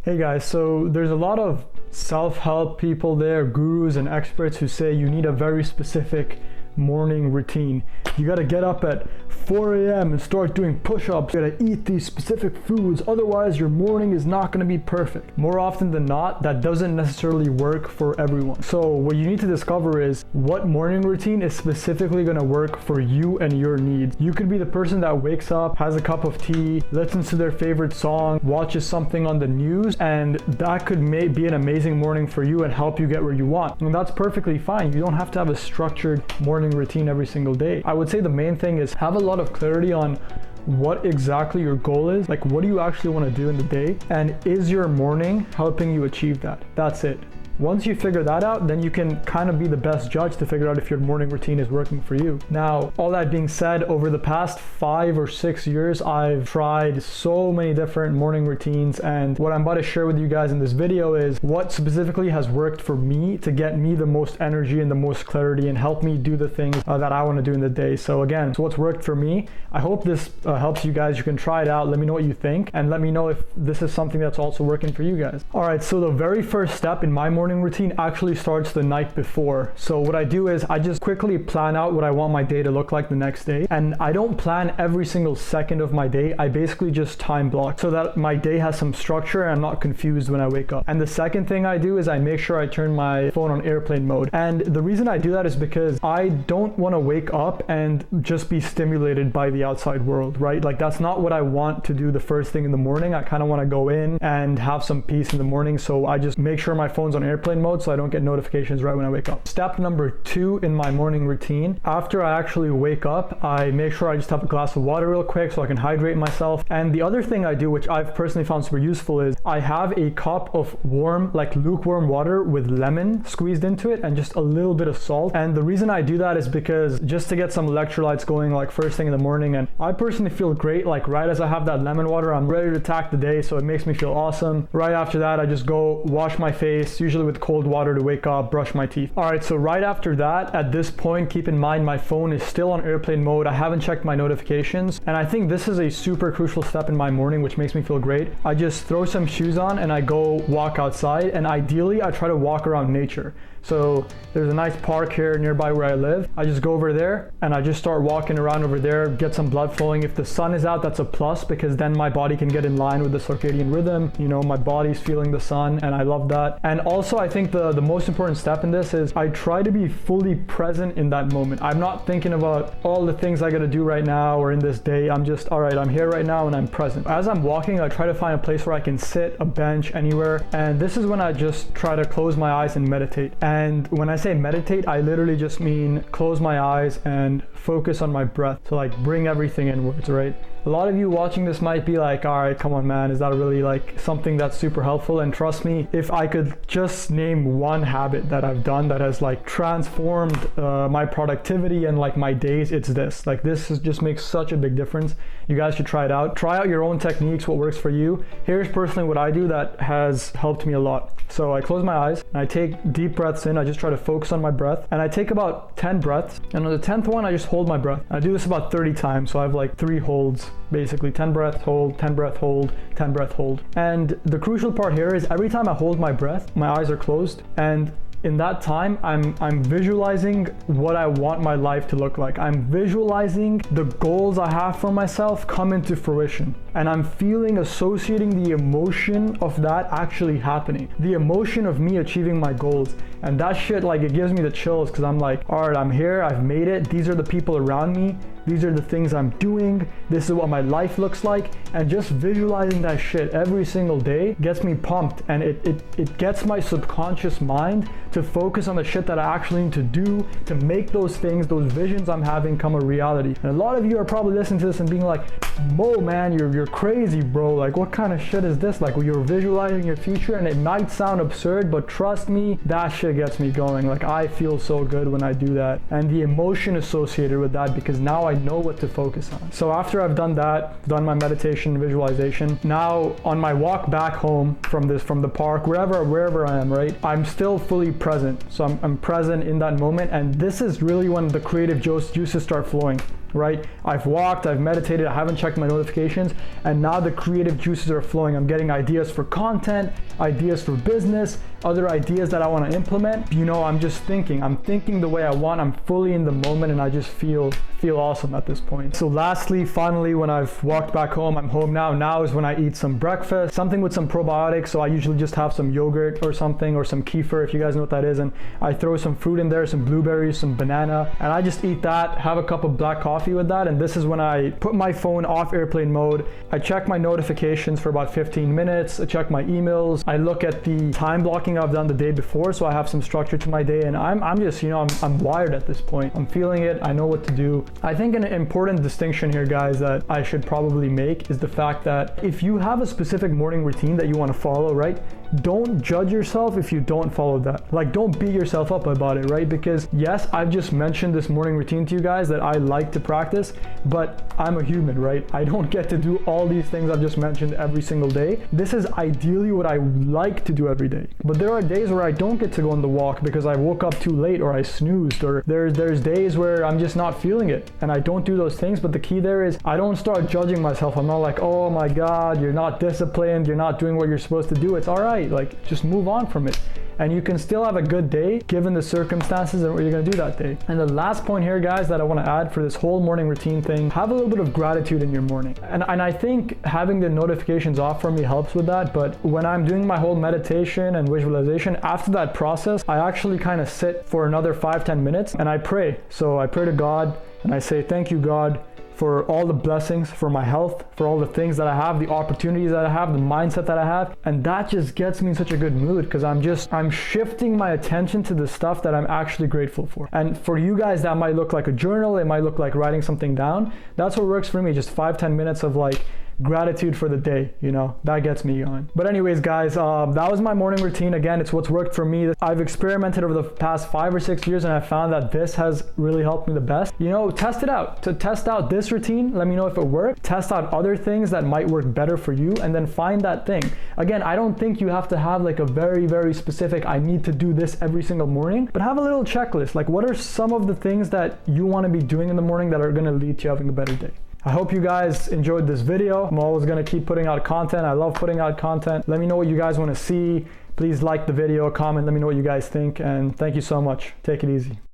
Hey guys, so there's a lot of self-help people there, gurus and experts who say you need a very specific morning routine. You gotta get up at 4 a.m. and start doing push-ups. You gotta eat these specific foods, otherwise your morning is not gonna be perfect. More often than not, that doesn't necessarily work for everyone. So what you need to discover is what morning routine is specifically gonna work for you and your needs. You could be the person that wakes up, has a cup of tea, listens to their favorite song, watches something on the news, and that could be an amazing morning for you and help you get where you want. And that's perfectly fine. You don't have to have a structured morning routine every single day. I would say the main thing is have a lot of clarity on what exactly your goal is, like what do you actually want to do in the day, and is your morning helping you achieve that? That's it. Once you figure that out, then you can kind of be the best judge to figure out if your morning routine is working for you. Now, all that being said, over the past 5 or 6 years, I've tried so many different morning routines, and what I'm about to share with you guys in this video is what specifically has worked for me to get me the most energy and the most clarity and help me do the things that I want to do in the day. So again, what's worked for me. I hope this helps you guys. You can try it out. Let me know what you think, and let me know if this is something that's also working for you guys. All right, so the very first step in my morning routine actually starts the night before. So what I do is I just quickly plan out what I want my day to look like the next day, and I don't plan every single second of my day. I basically just time block so that my day has some structure and I'm not confused when I wake up. And the second thing I do is I make sure I turn my phone on airplane mode. And the reason I do that is because I don't want to wake up and just be stimulated by the outside world, right? Like that's not what I want to do the first thing in the morning. I kind of want to go in and have some peace in the morning, so I just make sure my phone's on airplane mode so I don't get notifications right when I wake up. Step number 2 in my morning routine, after I actually wake up, I make sure I just have a glass of water real quick so I can hydrate myself. And the other thing I do, which I've personally found super useful, is I have a cup of warm, like lukewarm water with lemon squeezed into it and just a little bit of salt. And the reason I do that is because just to get some electrolytes going like first thing in the morning. And I personally feel great, like right as I have that lemon water, I'm ready to attack the day, so it makes me feel awesome. Right after that, I just go wash my face, usually with cold water to wake up, brush my teeth. All right, so right after that, at this point, keep in mind my phone is still on airplane mode. I haven't checked my notifications, and I think this is a super crucial step in my morning, which makes me feel great. I just throw some shoes on and I go walk outside, and ideally I try to walk around nature. So there's a nice park here nearby where I live. I just go over there and I just start walking around over there, get some blood flowing. If the sun is out, that's a plus because then my body can get in line with the circadian rhythm. You know, my body's feeling the sun and I love that. And also I think the most important step in this is I try to be fully present in that moment. I'm not thinking about all the things I gotta do right now or in this day. I'm just, all right, I'm here right now and I'm present. As I'm walking, I try to find a place where I can sit, a bench, anywhere. And this is when I just try to close my eyes and meditate. And when I say meditate, I literally just mean close my eyes and focus on my breath. So like bring everything inwards, right? A lot of you watching this might be like, all right, come on, man, is that really like something that's super helpful? And trust me, if I could just name one habit that I've done that has like transformed my productivity and like my days, it's this. Like just makes such a big difference. You guys should try it out. Try out your own techniques, what works for you. Here's personally what I do that has helped me a lot. So I close my eyes and I take deep breaths in. I just try to focus on my breath, and I take about 10 breaths. And on the 10th one, I just hold my breath. I do this about 30 times. So I have like 3 holds, basically 10 breath, hold, 10 breath, hold, 10 breath, hold. And the crucial part here is every time I hold my breath, my eyes are closed, and in that time, I'm visualizing what I want my life to look like. I'm visualizing the goals I have for myself come into fruition. And I'm associating the emotion of that actually happening. The emotion of me achieving my goals. And that shit, like, it gives me the chills because I'm like, all right, I'm here, I've made it. These are the people around me. These are the things I'm doing. This is what my life looks like. And just visualizing that shit every single day gets me pumped. And it gets my subconscious mind to focus on the shit that I actually need to do to make those things, those visions I'm having come a reality. And a lot of you are probably listening to this and being like, Mo, man, you're crazy, bro. Like, what kind of shit is this? Like, you're visualizing your future, and it might sound absurd, but trust me, that shit gets me going. Like, I feel so good when I do that. And the emotion associated with that, because now I know what to focus on. So after I've done that, done my meditation, visualization, now on my walk back home from the park, wherever I am, right? I'm still fully present. So I'm present in that moment, and this is really when the creative juices start flowing. right? I've walked, I've meditated, I haven't checked my notifications, and now the creative juices are flowing. I'm getting ideas for content, ideas for business, other ideas that I want to implement. You know, I'm thinking the way I want. I'm fully in the moment, and I just feel awesome at this point. So lastly, finally, when I've walked back home, I'm home now. Now is when I eat some breakfast, something with some probiotics. So I usually just have some yogurt or something, or some kefir, if you guys know what that is, and I throw some fruit in there, some blueberries, some banana, and I just eat that, have a cup of black coffee with that. And this is when I put my phone off airplane mode. I check my notifications for about 15 minutes. I check my emails. I look at the time blocking I've done the day before, so I have some structure to my day, and I'm just, you know, I'm wired at this point. I'm feeling it. I know what to do. I think an important distinction here, guys, that I should probably make is the fact that if you have a specific morning routine that you want to follow, right? Don't judge yourself if you don't follow that. Like, don't beat yourself up about it, right? Because yes, I've just mentioned this morning routine to you guys that I like to practice, but I'm a human, right? I don't get to do all these things I've just mentioned every single day. This is ideally what I like to do every day. But there are days where I don't get to go on the walk because I woke up too late, or I snoozed, or there's days where I'm just not feeling it and I don't do those things. But the key there is I don't start judging myself. I'm not like, oh my God, you're not disciplined, you're not doing what you're supposed to do. It's all right. Like, just move on from it. And you can still have a good day given the circumstances and what you're gonna do that day. And the last point here, guys, that I wanna add for this whole morning routine thing, have a little bit of gratitude in your morning. And I think having the notifications off for me helps with that. But when I'm doing my whole meditation and visualization, after that process, I actually kind of sit for another 5-10 minutes and I pray. So I pray to God and I say, thank you, God, for all the blessings, for my health, for all the things that I have, the opportunities that I have, the mindset that I have. And that just gets me in such a good mood because I'm shifting my attention to the stuff that I'm actually grateful for. And for you guys, that might look like a journal. It might look like writing something down. That's what works for me. Just 5-10 minutes of like gratitude for the day, you know, that gets me going. But anyways, guys, that was my morning routine. Again, it's what's worked for me. I've experimented over the past 5 or 6 years and I found that this has really helped me the best. You know, test it out. To test out this routine, let me know if it worked. Test out other things that might work better for you and then find that thing. Again, I don't think you have to have like a very, very specific, I need to do this every single morning, but have a little checklist. Like, what are some of the things that you want to be doing in the morning that are going to lead to having a better day? I hope you guys enjoyed this video. I'm always gonna keep putting out content. I love putting out content. Let me know what you guys wanna see. Please like the video, comment, let me know what you guys think, and thank you so much. Take it easy.